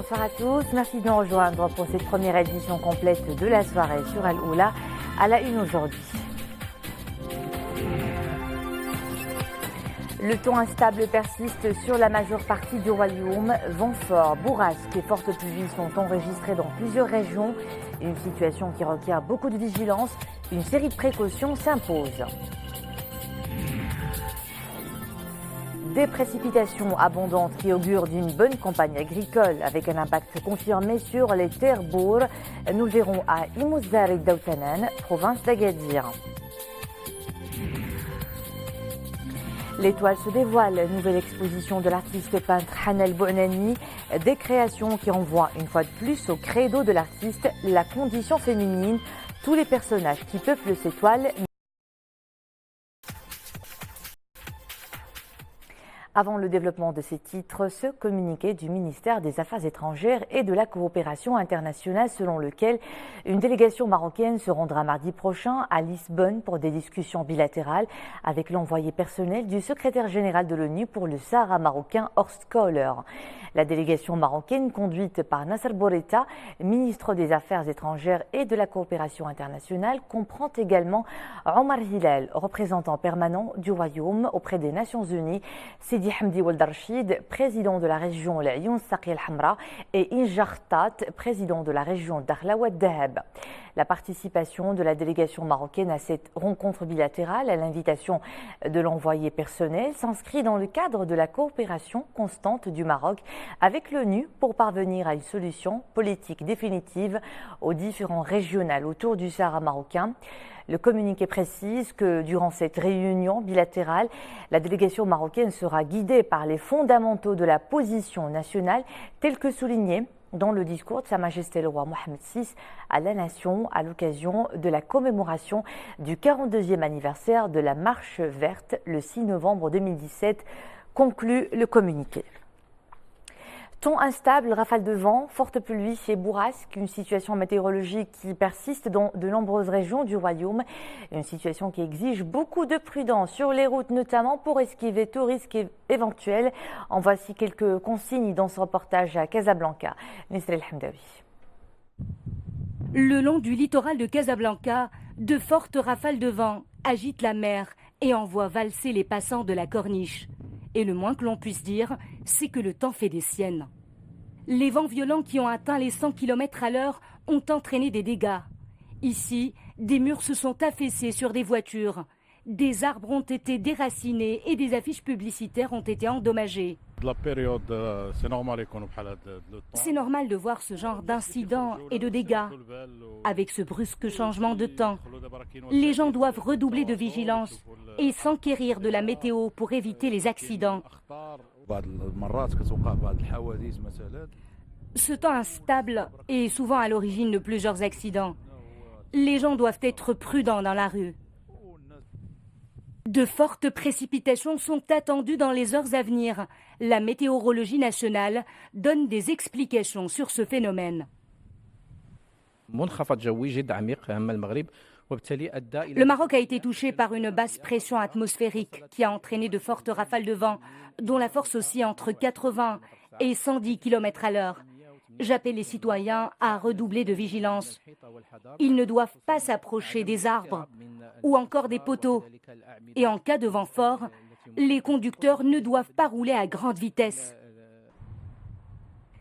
Bonsoir à tous, merci de nous rejoindre pour cette première édition complète de la soirée sur Al-Oula. À la une aujourd'hui. Le temps instable persiste sur la majeure partie du royaume. Vent fort, bourrasques et fortes pluies sont enregistrées dans plusieurs régions. Une situation qui requiert beaucoup de vigilance. Une série de précautions s'impose. Des précipitations abondantes qui augurent d'une bonne campagne agricole avec un impact confirmé sur les terres bourres. Nous le verrons à Imouzar et Daoutanan, province d'Agadir. L'étoile se dévoile, nouvelle exposition de l'artiste peintre Hanel Bonani, des créations qui renvoient une fois de plus au credo de l'artiste, la condition féminine, tous les personnages qui peuplent cette toile. Avant le développement de ces titres, ce communiqué du ministère des Affaires étrangères et de la coopération internationale selon lequel une délégation marocaine se rendra mardi prochain à Lisbonne pour des discussions bilatérales avec l'envoyé personnel du secrétaire général de l'ONU pour le Sahara marocain Horst Kohler. La délégation marocaine conduite par Nasser Bourita, ministre des Affaires étrangères et de la coopération internationale, comprend également Omar Hilal, représentant permanent du Royaume auprès des Nations Unies, Sidi Hamdi Ould Rachid, président de la région L'Ayoun Saqi al-Hamra, et Injartat, président de la région Dakhla Ouad Dahab. La participation de la délégation marocaine à cette rencontre bilatérale à l'invitation de l'envoyé personnel s'inscrit dans le cadre de la coopération constante du Maroc avec l'ONU pour parvenir à une solution politique définitive aux différends régionaux autour du Sahara marocain. Le communiqué précise que durant cette réunion bilatérale, la délégation marocaine sera guidée par les fondamentaux de la position nationale tels que soulignés dans le discours de Sa Majesté le roi Mohammed VI à la nation à l'occasion de la commémoration du 42e anniversaire de la Marche verte le 6 novembre 2017, conclut le communiqué. Temps instable, rafales de vent, fortes pluies et bourrasques, une situation météorologique qui persiste dans de nombreuses régions du royaume, une situation qui exige beaucoup de prudence sur les routes notamment pour esquiver tout risque éventuel. En voici quelques consignes dans ce reportage à Casablanca. Nisra El Hamdawi. Le long du littoral de Casablanca, de fortes rafales de vent agitent la mer et envoient valser les passants de la corniche. Et le moins que l'on puisse dire, c'est que le temps fait des siennes. Les vents violents qui ont atteint les 100 km à l'heure ont entraîné des dégâts. Ici, des murs se sont affaissés sur des voitures. Des arbres ont été déracinés et des affiches publicitaires ont été endommagées. C'est normal de voir ce genre d'incidents et de dégâts. Avec ce brusque changement de temps, les gens doivent redoubler de vigilance et s'enquérir de la météo pour éviter les accidents. Ce temps instable est souvent à l'origine de plusieurs accidents. Les gens doivent être prudents dans la rue. De fortes précipitations sont attendues dans les heures à venir. La météorologie nationale donne des explications sur ce phénomène. Le Maroc a été touché par une basse pression atmosphérique qui a entraîné de fortes rafales de vent, dont la force oscille entre 80 et 110 km à l'heure. J'appelle les citoyens à redoubler de vigilance. Ils ne doivent pas s'approcher des arbres ou encore des poteaux. Et en cas de vent fort, les conducteurs ne doivent pas rouler à grande vitesse.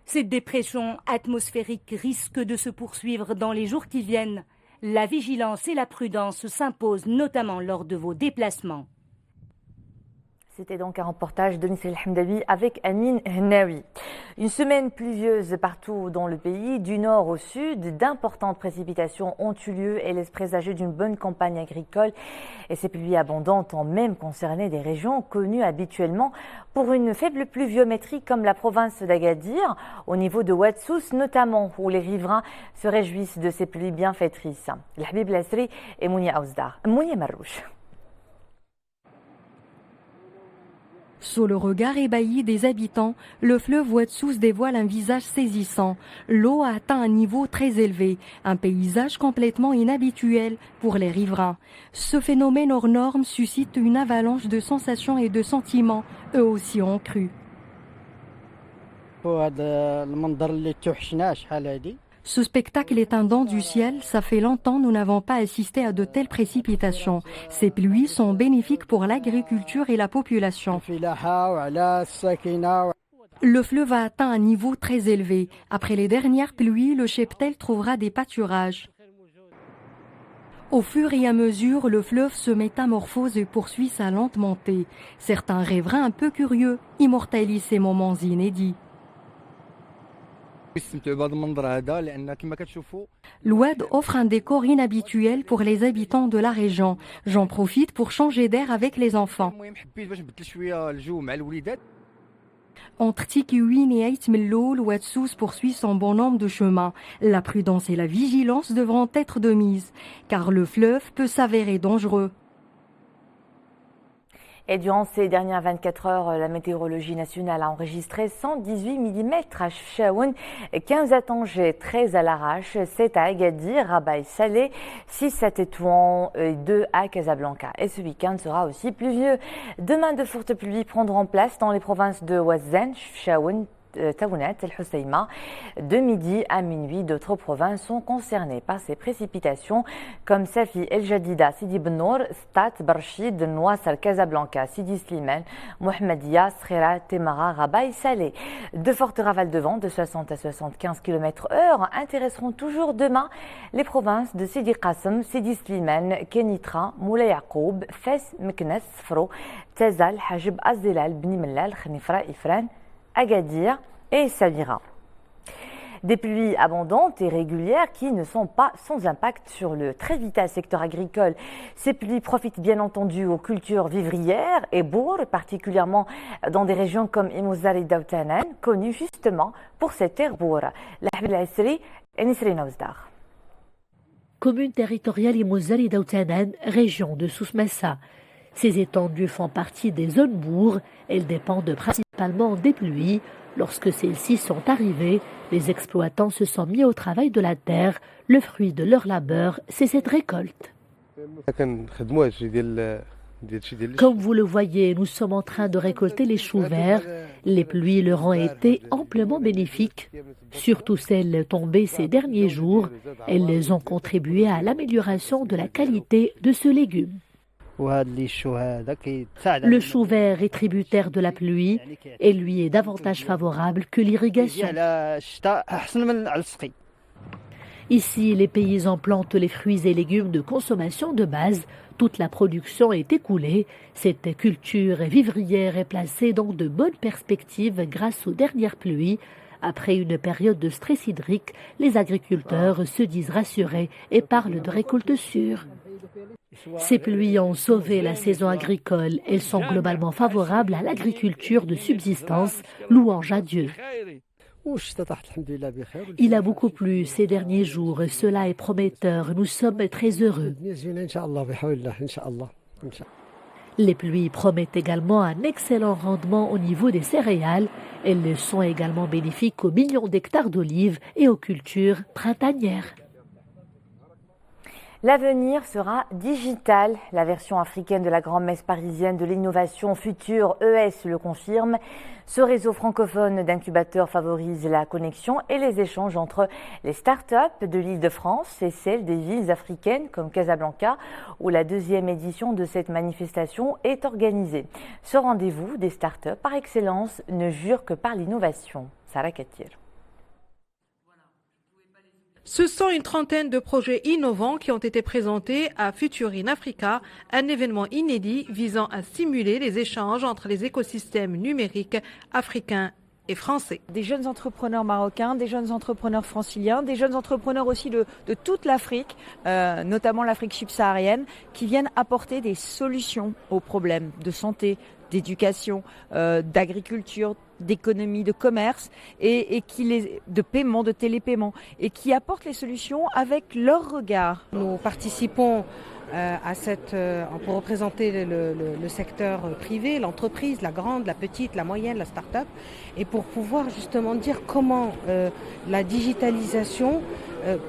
Cette dépression atmosphérique risque de se poursuivre dans les jours qui viennent. La vigilance et la prudence s'imposent notamment lors de vos déplacements. C'était donc un reportage de Nisra El Hamdawi avec Amine Hennaoui. Une semaine pluvieuse partout dans le pays, du nord au sud. D'importantes précipitations ont eu lieu et laissent présager d'une bonne campagne agricole. Et ces pluies abondantes ont même concerné des régions connues habituellement pour une faible pluviométrie comme la province d'Agadir, au niveau de Ouadsous notamment, où les riverains se réjouissent de ces pluies bienfaitrices. L'Habib Lasri et Mounia Aouzdar. Mounia Marouche. Sous le regard ébahi des habitants, le fleuve Ouadsous dévoile un visage saisissant. L'eau a atteint un niveau très élevé, un paysage complètement inhabituel pour les riverains. Ce phénomène hors norme suscite une avalanche de sensations et de sentiments, eux aussi ont cru. Ce spectacle est un don du ciel. Ça fait longtemps nous n'avons pas assisté à de telles précipitations. Ces pluies sont bénéfiques pour l'agriculture et la population. Le fleuve a atteint un niveau très élevé. Après les dernières pluies, le cheptel trouvera des pâturages. Au fur et à mesure, le fleuve se métamorphose et poursuit sa lente montée. Certains rêveraient un peu curieux, immortalisent ces moments inédits. L'Oued offre un décor inhabituel pour les habitants de la région. J'en profite pour changer d'air avec les enfants. Entre Tikiwin et Ait Mello, l'Oued Souss poursuit son bon nombre de chemins. La prudence et la vigilance devront être de mise, car le fleuve peut s'avérer dangereux. Et durant ces dernières 24 heures, la météorologie nationale a enregistré 118 mm à Chefchaouen, 15 à Tanger, 13 à Larache, 7 à Agadir, Rabat et Salé, 6 à Tétouan et 2 à Casablanca. Et ce week-end sera aussi pluvieux. Demain, de fortes pluies prendront place dans les provinces de Ouazzane, Chefchaouen, Taounet et Hoceima. De midi à minuit, d'autres provinces sont concernées par ces précipitations comme Safi, El Jadida, Sidi Benour, Stat, Barchid, Nouassar, Casablanca, Sidi Slimane, Mohamedia, Skhira, Temara, Rabat et Salé. De fortes rafales de vent de 60 à 75 km/h intéresseront toujours demain les provinces de Sidi Qassem, Sidi Slimane, Kenitra, Moulay Yacoub, Fès, Meknes, Sfro, Tazal, Hajib, Azdilal, Bni Mellal, Khnifra, Ifran, Agadir et Samira. Des pluies abondantes et régulières qui ne sont pas sans impact sur le très vital secteur agricole. Ces pluies profitent bien entendu aux cultures vivrières et bourg, particulièrement dans des régions comme Imouzar et Daoutanan, connues justement pour cette terre bourg. Commune territoriale Imouzar et Daoutanan, région de Souss-Massa. Ces étendues font partie des zones bourgs. Elles dépendent principalement des pluies. Lorsque celles-ci sont arrivées, les exploitants se sont mis au travail de la terre. Le fruit de leur labeur, c'est cette récolte. Comme vous le voyez, nous sommes en train de récolter les choux verts. Les pluies leur ont été amplement bénéfiques, surtout celles tombées ces derniers jours. Elles ont contribué à l'amélioration de la qualité de ce légume. Le chou vert est tributaire de la pluie et lui est davantage favorable que l'irrigation. Ici, les paysans plantent les fruits et légumes de consommation de base. Toute la production est écoulée. Cette culture vivrière est placée dans de bonnes perspectives grâce aux dernières pluies. Après une période de stress hydrique, les agriculteurs se disent rassurés et parlent de récolte sûre. Ces pluies ont sauvé la saison agricole. Elles sont globalement favorables à l'agriculture de subsistance. Louange à Dieu. Il a beaucoup plu ces derniers jours. Cela est prometteur. Nous sommes très heureux. Les pluies promettent également un excellent rendement au niveau des céréales. Elles sont également bénéfiques aux millions d'hectares d'olives et aux cultures printanières. L'avenir sera digital. La version africaine de la grand-messe parisienne de l'innovation future, ES, le confirme. Ce réseau francophone d'incubateurs favorise la connexion et les échanges entre les start-up de l'Île-de-France et celles des villes africaines comme Casablanca, où la deuxième édition de cette manifestation est organisée. Ce rendez-vous des start-up par excellence ne jure que par l'innovation. Sarah Katir. Ce sont une trentaine de projets innovants qui ont été présentés à Future in Africa, un événement inédit visant à stimuler les échanges entre les écosystèmes numériques africains et français. Des jeunes entrepreneurs marocains, des jeunes entrepreneurs franciliens, des jeunes entrepreneurs aussi de toute l'Afrique, notamment l'Afrique subsaharienne, qui viennent apporter des solutions aux problèmes de santé, d'éducation, d'agriculture, d'économie, de commerce et de paiement, de télépaiement, et qui apportent les solutions avec leur regard. Nous participons pour représenter le secteur privé, l'entreprise, la grande, la petite, la moyenne, la start-up, et pour pouvoir justement dire comment la digitalisation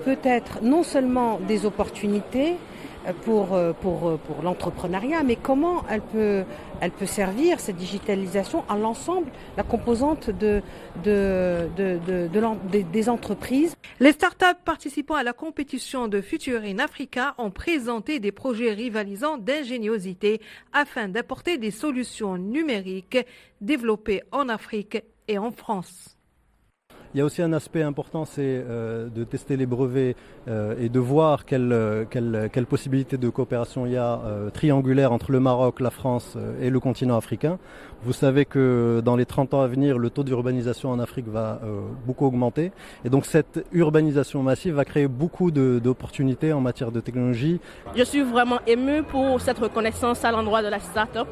peut être non seulement des opportunités, pour l'entrepreneuriat, mais comment elle peut servir cette digitalisation à l'ensemble, la composante des entreprises. Les startups participant à la compétition de Future in Africa ont présenté des projets rivalisants d'ingéniosité afin d'apporter des solutions numériques développées en Afrique et en France. Il y a aussi un aspect important, c'est de tester les brevets et de voir quelle possibilité de coopération il y a triangulaire entre le Maroc, la France et le continent africain. Vous savez que dans les 30 ans à venir, le taux d'urbanisation en Afrique va beaucoup augmenter. Et donc cette urbanisation massive va créer beaucoup d'opportunités en matière de technologie. Je suis vraiment émue pour cette reconnaissance à l'endroit de la start-up.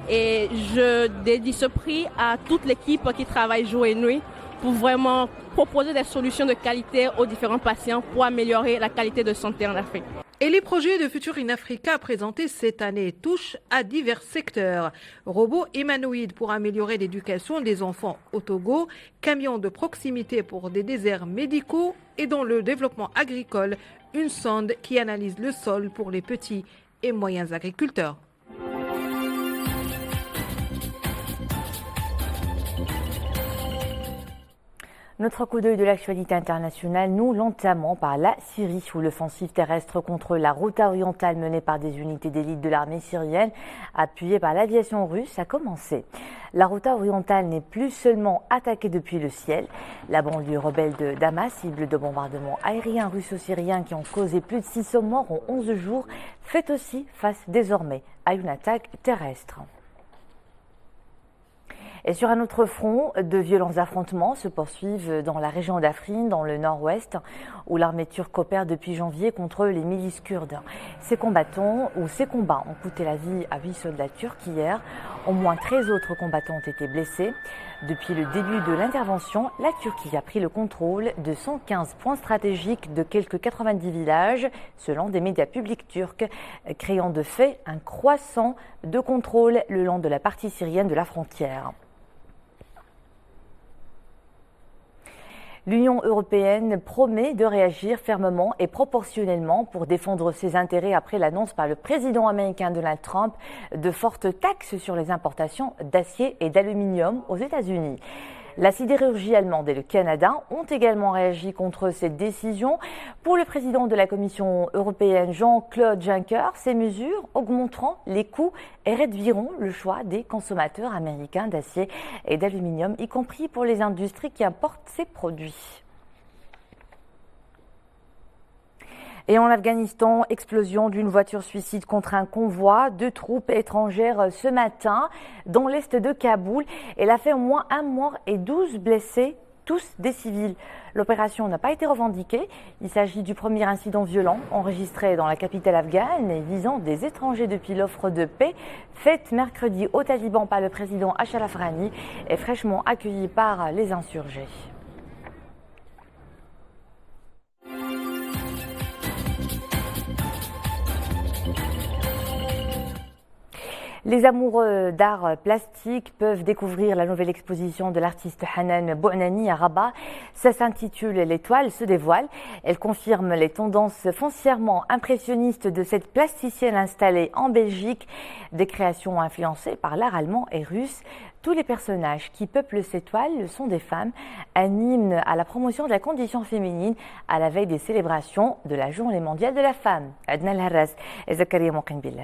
Et je dédie ce prix à toute l'équipe qui travaille jour et nuit pour vraiment proposer des solutions de qualité aux différents patients pour améliorer la qualité de santé en Afrique. Et les projets de Future in Africa présentés cette année touchent à divers secteurs. Robots humanoïdes pour améliorer l'éducation des enfants au Togo, camions de proximité pour des déserts médicaux et dans le développement agricole, une sonde qui analyse le sol pour les petits et moyens agriculteurs. Notre coup d'œil de l'actualité internationale, nous l'entamons par la Syrie, où l'offensive terrestre contre la Ghouta orientale menée par des unités d'élite de l'armée syrienne, appuyée par l'aviation russe, a commencé. La Ghouta orientale n'est plus seulement attaquée depuis le ciel. La banlieue rebelle de Damas, cible de bombardements aériens russo-syriens qui ont causé plus de 600 morts en 11 jours, fait aussi face désormais à une attaque terrestre. Et sur un autre front, de violents affrontements se poursuivent dans la région d'Afrin, dans le nord-ouest, où l'armée turque opère depuis janvier contre les milices kurdes. Ces combats ont coûté la vie à 8 soldats turcs hier. Au moins 13 autres combattants ont été blessés. Depuis le début de l'intervention, la Turquie a pris le contrôle de 115 points stratégiques de quelques 90 villages, selon des médias publics turcs, créant de fait un croissant de contrôle le long de la partie syrienne de la frontière. L'Union européenne promet de réagir fermement et proportionnellement pour défendre ses intérêts après l'annonce par le président américain Donald Trump de fortes taxes sur les importations d'acier et d'aluminium aux États-Unis. La sidérurgie allemande et le Canada ont également réagi contre cette décision. Pour le président de la Commission européenne, Jean-Claude Juncker, ces mesures augmenteront les coûts et réduiront le choix des consommateurs américains d'acier et d'aluminium, y compris pour les industries qui importent ces produits. Et en Afghanistan, explosion d'une voiture suicide contre un convoi de troupes étrangères ce matin dans l'est de Kaboul. Elle a fait au moins un mort et 12 blessés, tous des civils. L'opération n'a pas été revendiquée. Il s'agit du premier incident violent enregistré dans la capitale afghane et visant des étrangers depuis l'offre de paix faite mercredi aux talibans par le président Ashraf Ghani et fraîchement accueillie par les insurgés. Les amoureux d'art plastique peuvent découvrir la nouvelle exposition de l'artiste Hanan Bouhnani à Rabat. Ça s'intitule « L'étoile se dévoile ». Elle confirme les tendances foncièrement impressionnistes de cette plasticienne installée en Belgique. Des créations influencées par l'art allemand et russe. Tous les personnages qui peuplent cette toile sont des femmes. Un hymne à la promotion de la condition féminine à la veille des célébrations de la Journée mondiale de la femme. Adna El-Harras et Zakaria Mouqin Billah.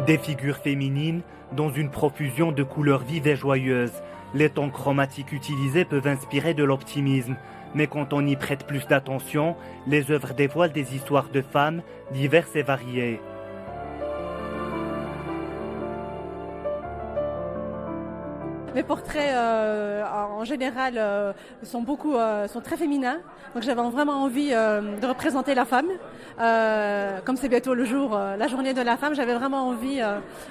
Des figures féminines dans une profusion de couleurs vives et joyeuses. Les tons chromatiques utilisés peuvent inspirer de l'optimisme. Mais quand on y prête plus d'attention, les œuvres dévoilent des histoires de femmes diverses et variées. Mes portraits en général sont très féminins, donc j'avais vraiment envie de représenter la femme. Comme c'est bientôt le jour, la journée de la femme, j'avais vraiment envie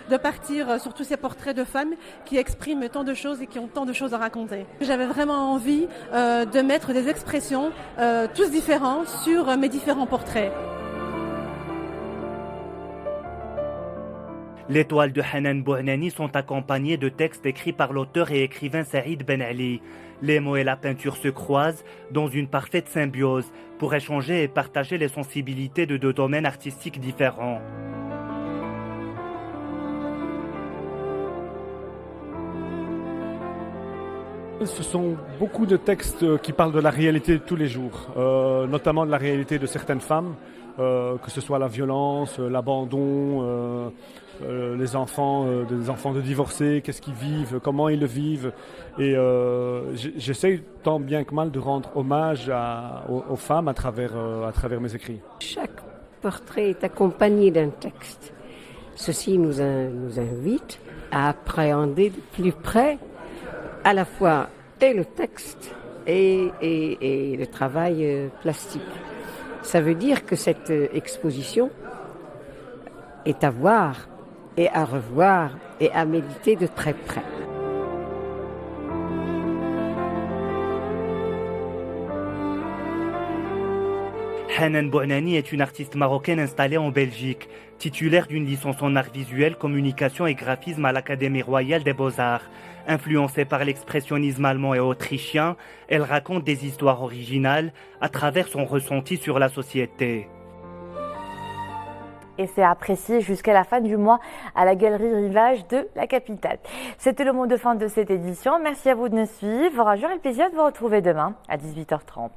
de partir sur tous ces portraits de femmes qui expriment tant de choses et qui ont tant de choses à raconter. J'avais vraiment envie de mettre des expressions tous différentes sur mes différents portraits. Les toiles de Hanan Bouhnani sont accompagnées de textes écrits par l'auteur et écrivain Saïd Ben Ali. Les mots et la peinture se croisent dans une parfaite symbiose pour échanger et partager les sensibilités de deux domaines artistiques différents. Ce sont beaucoup de textes qui parlent de la réalité de tous les jours, notamment de la réalité de certaines femmes, que ce soit la violence, l'abandon, les enfants, des enfants de divorcés, qu'est-ce qu'ils vivent, comment ils le vivent. Et j'essaie tant bien que mal de rendre hommage aux femmes à travers mes écrits. Chaque portrait est accompagné d'un texte. Ceci nous invite à appréhender de plus près à la fois et le texte et le travail plastique. Ça veut dire que cette exposition est à voir et à revoir et à méditer de très près. Hanan Bouhnani est une artiste marocaine installée en Belgique, titulaire d'une licence en arts visuels, communication et graphisme à l'Académie royale des beaux-arts. Influencée par l'expressionnisme allemand et autrichien, elle raconte des histoires originales à travers son ressenti sur la société. Et c'est apprécié jusqu'à la fin du mois à la Galerie Rivage de la capitale. C'était le mot de fin de cette édition. Merci à vous de nous suivre. J'aurai le plaisir de vous retrouver demain à 18h30.